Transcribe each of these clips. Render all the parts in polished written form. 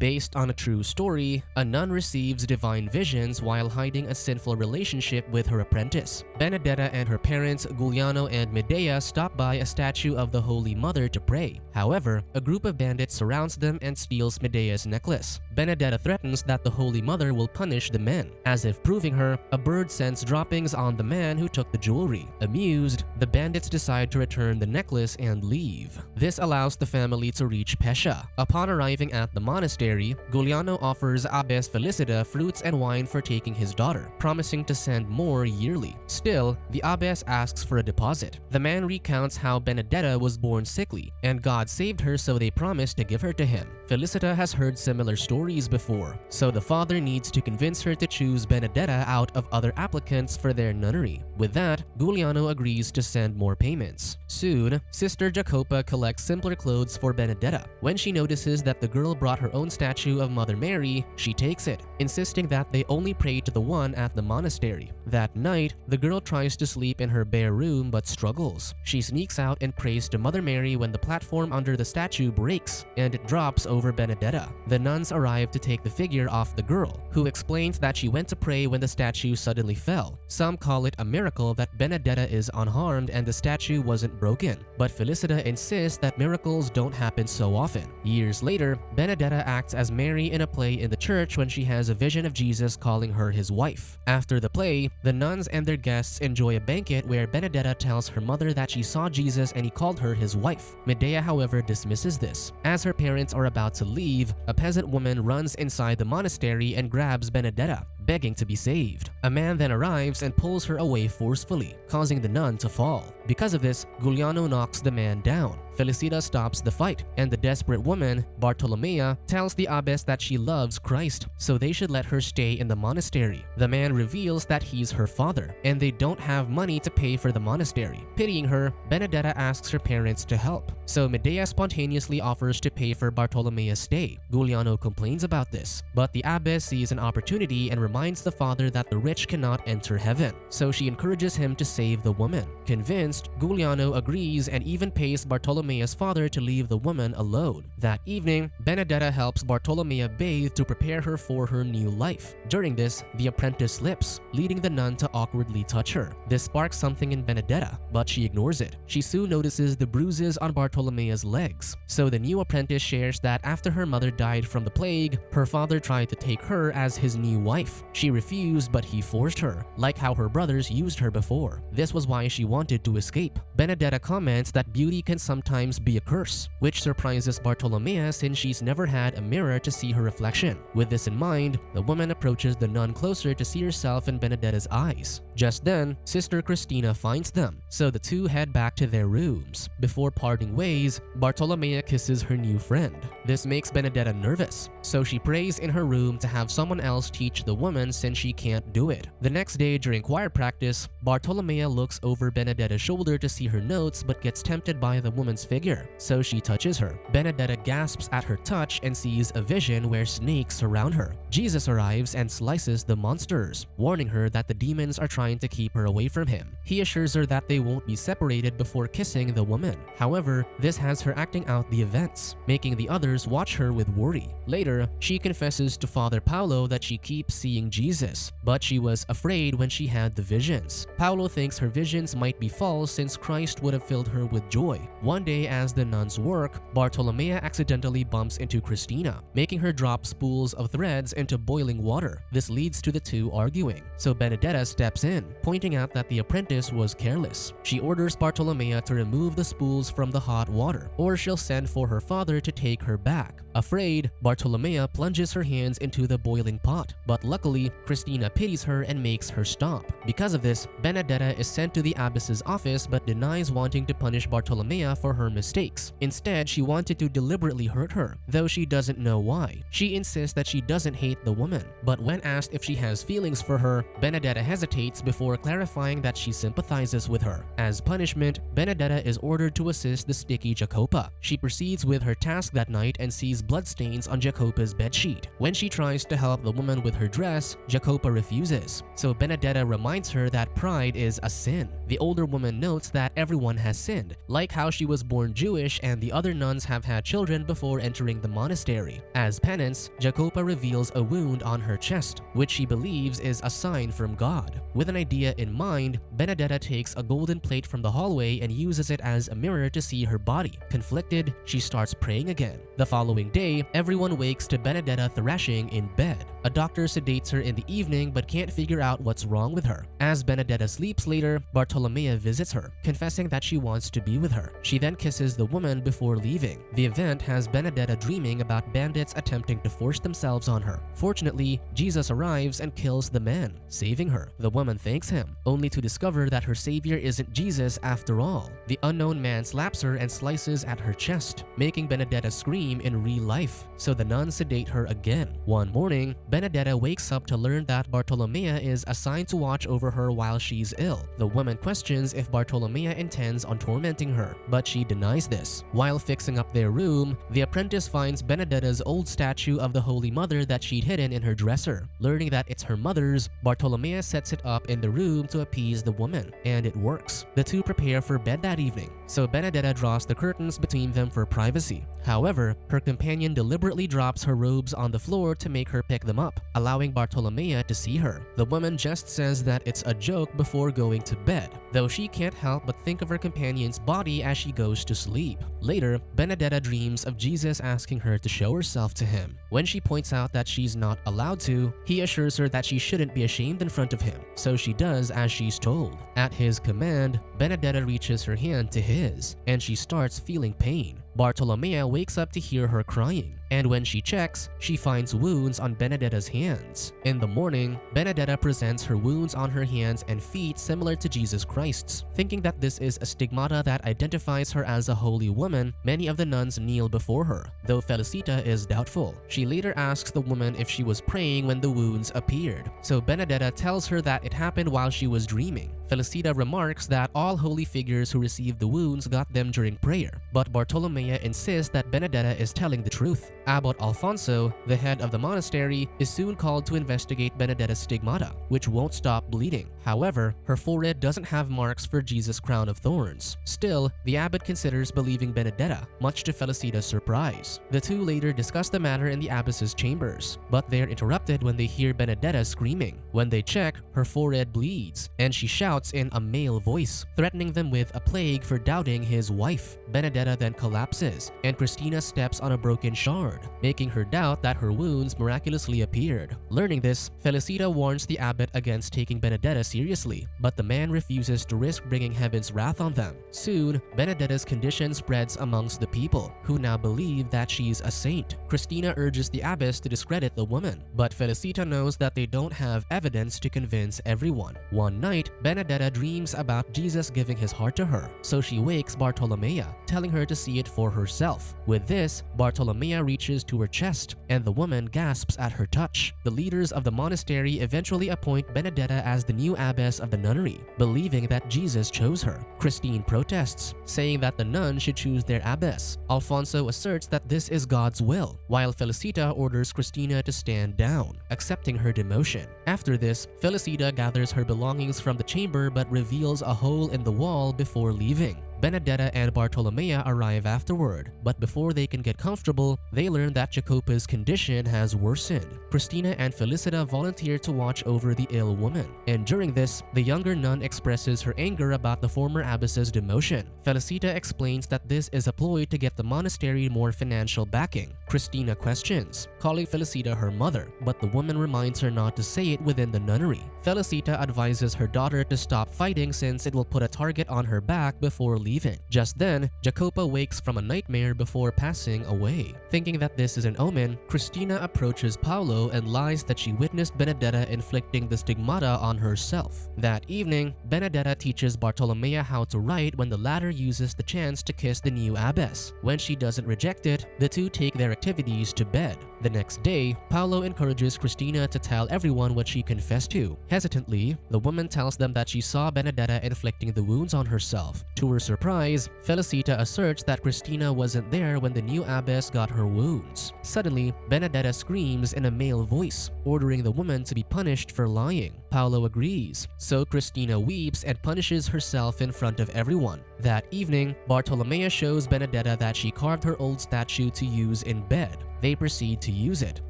Based on a true story, a nun receives divine visions while hiding a sinful relationship with her apprentice. Benedetta and her parents, Giuliano and Medea, stop by a statue of the Holy Mother to pray. However, a group of bandits surrounds them and steals Medea's necklace. Benedetta threatens that the Holy Mother will punish the men. As if proving her, a bird sends droppings on the man who took the jewelry. Amused, the bandits decide to return the necklace and leave. This allows the family to reach Pescia. Upon arriving at the monastery, Giuliano offers Abbess Felicita fruits and wine for taking his daughter, promising to send more yearly. Still, the abbess asks for a deposit. The man recounts how Benedetta was born sickly, and God saved her, so they promised to give her to him. Felicita has heard similar stories before, so the father needs to convince her to choose Benedetta out of other applicants for their nunnery. With that, Giuliano agrees to send more payments. Soon, Sister Jacopa collects simpler clothes for Benedetta. When she notices that the girl brought her own statue of Mother Mary, she takes it, insisting that they only pray to the one at the monastery. That night, the girl tries to sleep in her bare room but struggles. She sneaks out and prays to Mother Mary when the platform under the statue breaks and it drops over Benedetta. The nuns arrive to take the figure off the girl, who explains that she went to pray when the statue suddenly fell. Some call it a miracle that Benedetta is unharmed and the statue wasn't broken, but Felicita insists that miracles don't happen so often. Years later, Benedetta acts as Mary in a play in the church when she has a vision of Jesus calling her his wife. After the play, the nuns and their guests enjoy a banquet where Benedetta tells her mother that she saw Jesus and he called her his wife. Medea, however, dismisses this. As her parents are about to leave, a peasant woman runs inside the monastery and grabs Benedetta, begging to be saved. A man then arrives and pulls her away forcefully, causing the nun to fall. Because of this, Giuliano knocks the man down. Felicita stops the fight, and the desperate woman, Bartolomea, tells the abbess that she loves Christ, so they should let her stay in the monastery. The man reveals that he's her father, and they don't have money to pay for the monastery. Pitying her, Benedetta asks her parents to help, so Medea spontaneously offers to pay for Bartolomea's stay. Giuliano complains about this, but the abbess sees an opportunity and reminds the father that the rich cannot enter heaven, so she encourages him to save the woman. Convinced, Giuliano agrees and even pays Bartolomea's father to leave the woman alone. That evening, Benedetta helps Bartolomea bathe to prepare her for her new life. During this, the apprentice slips, leading the nun to awkwardly touch her. This sparks something in Benedetta, but she ignores it. She soon notices the bruises on Bartolomea's legs, so the new apprentice shares that after her mother died from the plague, her father tried to take her as his new wife. She refused, but he forced her, like how her brothers used her before. This was why she wanted to escape. Benedetta comments that beauty can sometimes be a curse, which surprises Bartolomea since she's never had a mirror to see her reflection. With this in mind, the woman approaches the nun closer to see herself in Benedetta's eyes. Just then, Sister Christina finds them, so the two head back to their rooms. Before parting ways, Bartolomea kisses her new friend. This makes Benedetta nervous, so she prays in her room to have someone else teach the woman since she can't do it. The next day during choir practice, Bartolomea looks over Benedetta's shoulder to see her notes but gets tempted by the woman's figure, so she touches her. Benedetta gasps at her touch and sees a vision where snakes surround her. Jesus arrives and slices the monsters, warning her that the demons are trying to keep her away from him. He assures her that they won't be separated before kissing the woman. However, this has her acting out the events, making the others watch her with worry. Later, she confesses to Father Paolo that she keeps seeing Jesus, but she was afraid when she had the visions. Paolo thinks her visions might be false since Christ would have filled her with joy. One day as the nuns work, Bartolomea accidentally bumps into Christina, making her drop spools of threads into boiling water. This leads to the two arguing, so Benedetta steps in, pointing out that the apprentice was careless. She orders Bartolomea to remove the spools from the hot water, or she'll send for her father to take her back. Afraid, Bartolomea plunges her hands into the boiling pot, but luckily, Christina pities her and makes her stop. Because of this, Benedetta is sent to the abbess's office but denies wanting to punish Bartolomea for her mistakes. Instead, she wanted to deliberately hurt her, though she doesn't know why. She insists that she doesn't hate the woman, but when asked if she has feelings for her, Benedetta hesitates before clarifying that she sympathizes with her. As punishment, Benedetta is ordered to assist the sticky Jacopa. She proceeds with her task that night and sees bloodstains on Jacopa's bedsheet. When she tries to help the woman with her dress, Nevertheless, Jacopa refuses, so Benedetta reminds her that pride is a sin. The older woman notes that everyone has sinned, like how she was born Jewish and the other nuns have had children before entering the monastery. As penance, Jacopa reveals a wound on her chest, which she believes is a sign from God. With an idea in mind, Benedetta takes a golden plate from the hallway and uses it as a mirror to see her body. Conflicted, she starts praying again. The following day, everyone wakes to Benedetta thrashing in bed. A doctor sedates her in the evening but can't figure out what's wrong with her. As Benedetta sleeps later, Bartolomea visits her, confessing that she wants to be with her. She then kisses the woman before leaving. The event has Benedetta dreaming about bandits attempting to force themselves on her. Fortunately, Jesus arrives and kills the man, saving her. The woman thanks him, only to discover that her savior isn't Jesus after all. The unknown man slaps her and slices at her chest, making Benedetta scream in real life, so the nuns sedate her again. One morning, Benedetta wakes up to learn that Bartolomea is assigned to watch over her while she's ill. The woman questions if Bartolomea intends on tormenting her, but she denies this. While fixing up their room, the apprentice finds Benedetta's old statue of the Holy Mother that she'd hidden in her dresser. Learning that it's her mother's, Bartolomea sets it up in the room to appease the woman, and it works. The two prepare for bed that evening, so Benedetta draws the curtains between them for privacy. However, her companion deliberately drops her robes on the floor to make her pick them up, allowing Bartolomea to see her. The woman just says that it's a joke before going to bed, though she can't help but think of her companion's body as she goes to sleep. Later, Benedetta dreams of Jesus asking her to show herself to him. When she points out that she's not allowed to, he assures her that she shouldn't be ashamed in front of him, so she does as she's told. At his command, Benedetta reaches her hand to his, and she starts feeling pain. Bartolomea wakes up to hear her crying, and when she checks, she finds wounds on Benedetta's hands. In the morning, Benedetta presents her wounds on her hands and feet similar to Jesus Christ's. Thinking that this is a stigmata that identifies her as a holy woman, many of the nuns kneel before her, though Felicita is doubtful. She later asks the woman if she was praying when the wounds appeared, so Benedetta tells her that it happened while she was dreaming. Felicita remarks that all holy figures who received the wounds got them during prayer, but Bartolomea insists that Benedetta is telling the truth. Abbot Alfonso, the head of the monastery, is soon called to investigate Benedetta's stigmata, which won't stop bleeding. However, her forehead doesn't have marks for Jesus' crown of thorns. Still, the abbot considers believing Benedetta, much to Felicita's surprise. The two later discuss the matter in the abbess's chambers, but they're interrupted when they hear Benedetta screaming. When they check, her forehead bleeds, and she shouts in a male voice, threatening them with a plague for doubting his wife. Benedetta then collapses, and Christina steps on a broken shard, making her doubt that her wounds miraculously appeared. Learning this, Felicita warns the abbot against taking Benedetta seriously, but the man refuses to risk bringing heaven's wrath on them. Soon, Benedetta's condition spreads amongst the people, who now believe that she's a saint. Christina urges the abbess to discredit the woman, but Felicita knows that they don't have evidence to convince everyone. One night, Benedetta dreams about Jesus giving his heart to her, so she wakes Bartolomea, telling her to see it for herself. With this, Bartolomea reaches to her chest, and the woman gasps at her touch. The leaders of the monastery eventually appoint Benedetta as the new abbess of the nunnery, believing that Jesus chose her. Christine protests, saying that the nuns should choose their abbess. Alfonso asserts that this is God's will, while Felicita orders Christina to stand down, accepting her demotion. After this, Felicita gathers her belongings from the chamber but reveals a hole in the wall before leaving. Benedetta and Bartolomea arrive afterward, but before they can get comfortable, they learn that Jacopa's condition has worsened. Christina and Felicita volunteer to watch over the ill woman, and during this, the younger nun expresses her anger about the former abbess's demotion. Felicita explains that this is a ploy to get the monastery more financial backing. Christina questions, calling Felicita her mother, but the woman reminds her not to say it within the nunnery. Felicita advises her daughter to stop fighting since it will put a target on her back before leaving. Just then, Jacopa wakes from a nightmare before passing away. Thinking that this is an omen, Christina approaches Paolo and lies that she witnessed Benedetta inflicting the stigmata on herself. That evening, Benedetta teaches Bartolomea how to write when the latter uses the chance to kiss the new abbess. When she doesn't reject it, the two take their activities to bed. The next day, Paolo encourages Cristina to tell everyone what she confessed to. Hesitantly, the woman tells them that she saw Benedetta inflicting the wounds on herself. To her surprise, Felicita asserts that Cristina wasn't there when the new abbess got her wounds. Suddenly, Benedetta screams in a male voice, ordering the woman to be punished for lying. Paolo agrees, so Cristina weeps and punishes herself in front of everyone. That evening, Bartolomea shows Benedetta that she carved her old statue to use in bed. They proceed to use it,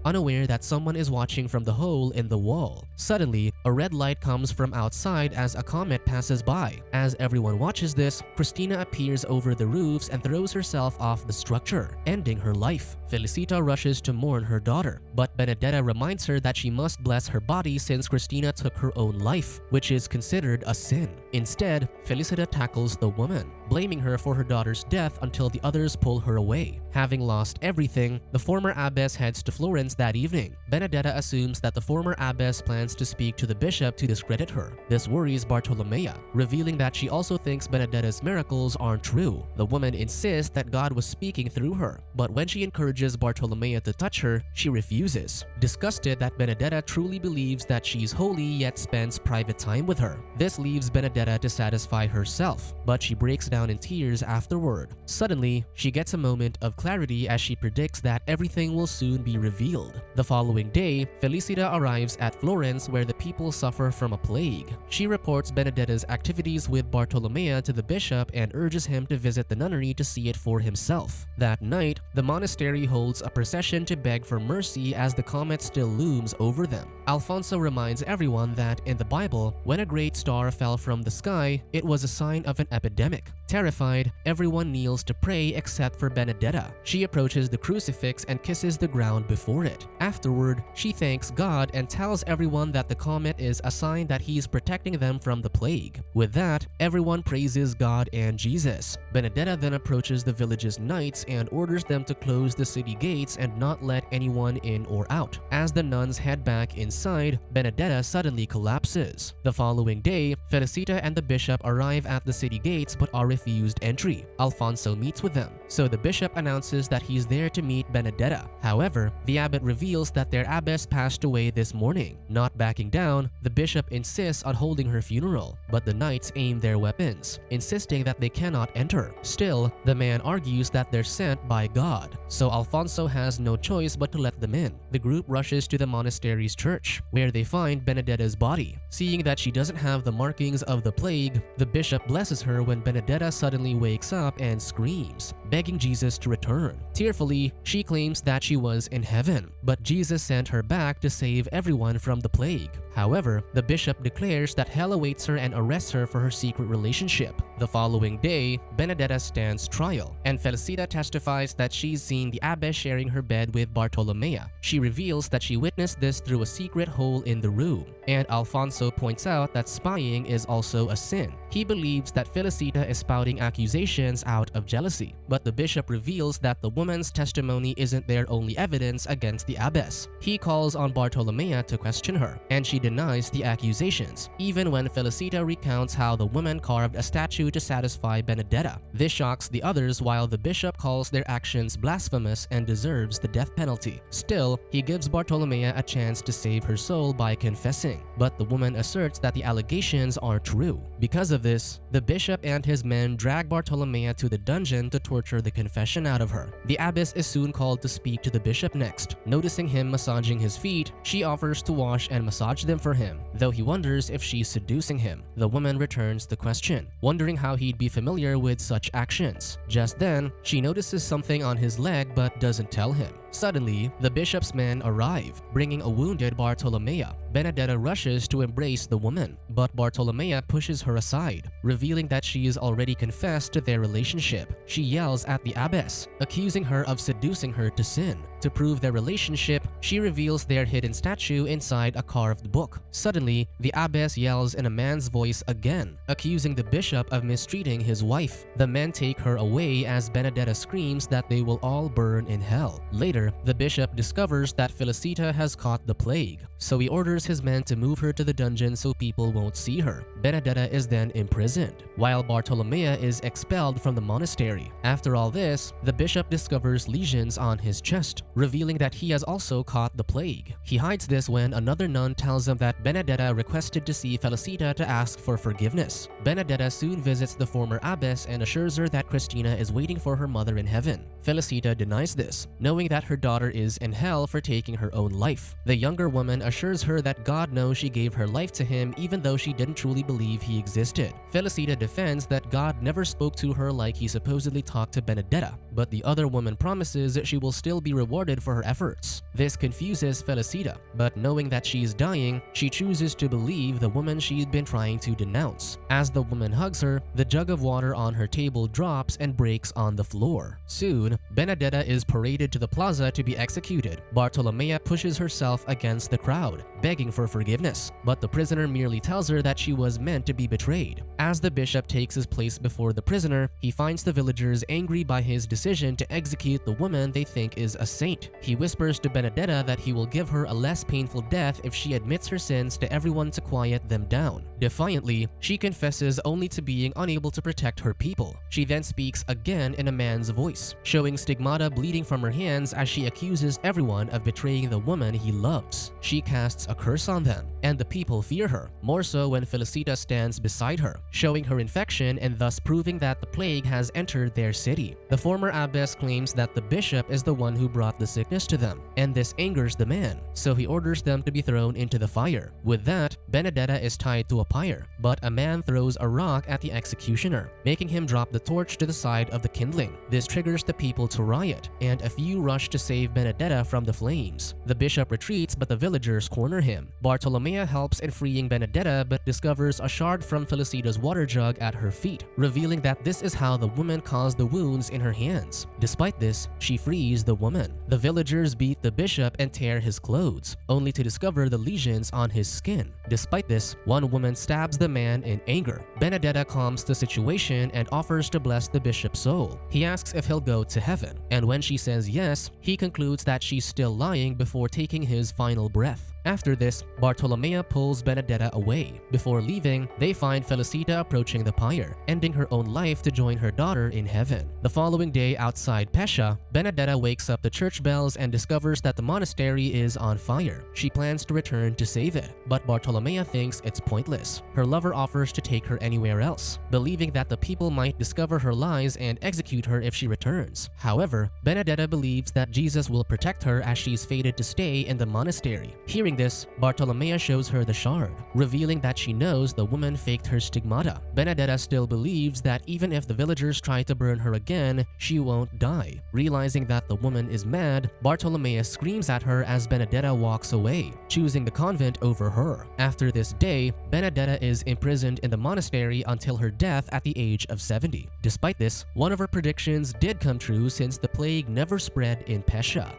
unaware that someone is watching from the hole in the wall. Suddenly, a red light comes from outside as a comet passes by. As everyone watches this, Cristina appears over the roofs and throws herself off the structure, ending her life. Felicita rushes to mourn her daughter, but Benedetta reminds her that she must bless her body since Cristina took her own life, which is considered a sin. Instead, Felicita tackles the woman, blaming her for her daughter's death until the others pull her away. Having lost everything, the former abbess heads to Florence that evening. Benedetta assumes that the former abbess plans to speak to the bishop to discredit her. This worries Bartolomea, revealing that she also thinks Benedetta's miracles aren't true. The woman insists that God was speaking through her, but when she encourages Bartolomea to touch her, she refuses, disgusted that Benedetta truly believes that she's holy yet spends private time with her. This leaves Benedetta to satisfy herself, but she breaks down in tears afterward. Suddenly, she gets a moment of clarity as she predicts that everything will soon be revealed. The following day, Felicita arrives at Florence where the people suffer from a plague. She reports Benedetta's activities with Bartolomea to the bishop and urges him to visit the nunnery to see it for himself. That night, the monastery holds a procession to beg for mercy as the comet still looms over them. Alfonso reminds everyone that in the Bible, when a great star fell from the sky, it was a sign of an epidemic. Terrified, everyone kneels to pray except for Benedetta. She approaches the crucifix and kisses the ground before it. Afterward, she thanks God and tells everyone that the comet is a sign that he's protecting them from the plague. With that, everyone praises God and Jesus. Benedetta then approaches the village's knights and orders them to close the city gates and not let anyone in or out. As the nuns head back inside, Benedetta suddenly collapses. The following day, Felicita and the bishop arrive at the city gates but are refused entry. Alfonso meets with them, so the bishop announces that he's there to meet Benedetta. However, the abbot reveals that their abbess passed away this morning. Not backing down, the bishop insists on holding her funeral, but the knights aim their weapons, insisting that they cannot enter. Still, the man argues that they're sent by God, so Alfonso has no choice but to let them in. The group rushes to the monastery's church, where they find Benedetta's body. Seeing that she doesn't have the markings of the plague, the bishop blesses her when Benedetta suddenly wakes up and screams, begging Jesus to return. Tearfully, she claims that she was in heaven, but Jesus sent her back to save everyone from the plague. However, the bishop declares that hell awaits her and arrests her for her secret relationship. The following day, Benedetta stands trial, and Felicita testifies that she's seen the abbess sharing her bed with Bartolomea. She reveals that she witnessed this through a secret hole in the room, and Alfonso points out that spying is also a sin. He believes that Felicita is spouting accusations out of jealousy, but the bishop reveals that the woman's testimony isn't their only evidence against the abbess. He calls on Bartolomea to question her, and she denies the accusations, even when Felicita recounts how the woman carved a statue to satisfy Benedetta. This shocks the others, while the bishop calls their actions blasphemous and deserves the death penalty. Still, he gives Bartolomea a chance to save her soul by confessing, but the woman asserts that the allegations are true. Because of this, the bishop and his men drag Bartolomea to the dungeon to torture the confession out of her. The abbess is soon called to speak to the bishop next. Noticing him massaging his feet, she offers to wash and massage them for him, though he wonders if she's seducing him. The woman returns the question, wondering how he'd be familiar with such actions. Just then, she notices something on his leg but doesn't tell him. Suddenly, the bishop's men arrive, bringing a wounded Bartolomea. Benedetta rushes to embrace the woman, but Bartolomea pushes her aside, revealing that she is already confessed to their relationship. She yells at the abbess, accusing her of seducing her to sin. To prove their relationship, she reveals their hidden statue inside a carved book. Suddenly, the abbess yells in a man's voice again, accusing the bishop of mistreating his wife. The men take her away as Benedetta screams that they will all burn in hell. Later, the bishop discovers that Felicita has caught the plague, so he orders his men to move her to the dungeon so people won't see her. Benedetta is then imprisoned, while Bartolomea is expelled from the monastery. After all this, the bishop discovers lesions on his chest, revealing that he has also caught the plague. He hides this when another nun tells him that Benedetta requested to see Felicita to ask for forgiveness. Benedetta soon visits the former abbess and assures her that Christina is waiting for her mother in heaven. Felicita denies this, knowing that her daughter is in hell for taking her own life. The younger woman assures her that God knows she gave her life to him even though she didn't truly believe he existed. Felicita defends that God never spoke to her like he supposedly talked to Benedetta, but the other woman promises she will still be rewarded for her efforts. This confuses Felicita, but knowing that she is dying, she chooses to believe the woman she'd been trying to denounce. As the woman hugs her, the jug of water on her table drops and breaks on the floor. Soon, Benedetta is paraded to the plaza to be executed. Bartolomea pushes herself against the crowd, begging for forgiveness, but the prisoner merely tells her that she was meant to be betrayed. As the bishop takes his place before the prisoner, he finds the villagers angry by his decision to execute the woman they think is a saint. He whispers to Benedetta that he will give her a less painful death if she admits her sins to everyone to quiet them down. Defiantly, she confesses only to being unable to protect her people. She then speaks again in a man's voice, showing stigmata bleeding from her hands as she accuses everyone of betraying the woman he loves. She casts a curse on them, and the people fear her, more so when Felicita stands beside her, showing her infection and thus proving that the plague has entered their city. The former abbess claims that the bishop is the one who brought the sickness to them, and this angers the man, so he orders them to be thrown into the fire. With that, Benedetta is tied to a pyre, but a man throws a rock at the executioner, making him drop the torch to the side of the kindling. This triggers the people to riot, and a few rush to save Benedetta from the flames. The bishop retreats, but the villagers corner him. Bartolomea helps in freeing Benedetta, but discovers a shard from Felicita's water jug at her feet, revealing that this is how the woman caused the wounds in her hands. Despite this, she frees the woman. The villagers beat the bishop and tear his clothes, only to discover the lesions on his skin. Despite this, one woman stabs the man in anger. Benedetta calms the situation and offers to bless the bishop's soul. He asks if he'll go to heaven, and when she says yes, he concludes that she's still lying before taking his final breath. After this, Bartolomea pulls Benedetta away. Before leaving, they find Felicita approaching the pyre, ending her own life to join her daughter in heaven. The following day outside Pescia, Benedetta wakes up the church bells and discovers that the monastery is on fire. She plans to return to save it, but Bartolomea thinks it's pointless. Her lover offers to take her anywhere else, believing that the people might discover her lies and execute her if she returns. However, Benedetta believes that Jesus will protect her as she's fated to stay in the monastery. Hearing this, Bartolomea shows her the shard, revealing that she knows the woman faked her stigmata. Benedetta still believes that even if the villagers try to burn her again, she won't die. Realizing that the woman is mad, Bartolomea screams at her as Benedetta walks away, choosing the convent over her. After this day, Benedetta is imprisoned in the monastery until her death at the age of 70. Despite this, one of her predictions did come true since the plague never spread in Pescia.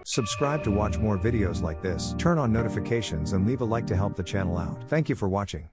Subscribe to watch more videos like this, turn on notifications and leave a like to help the channel out. Thank you for watching.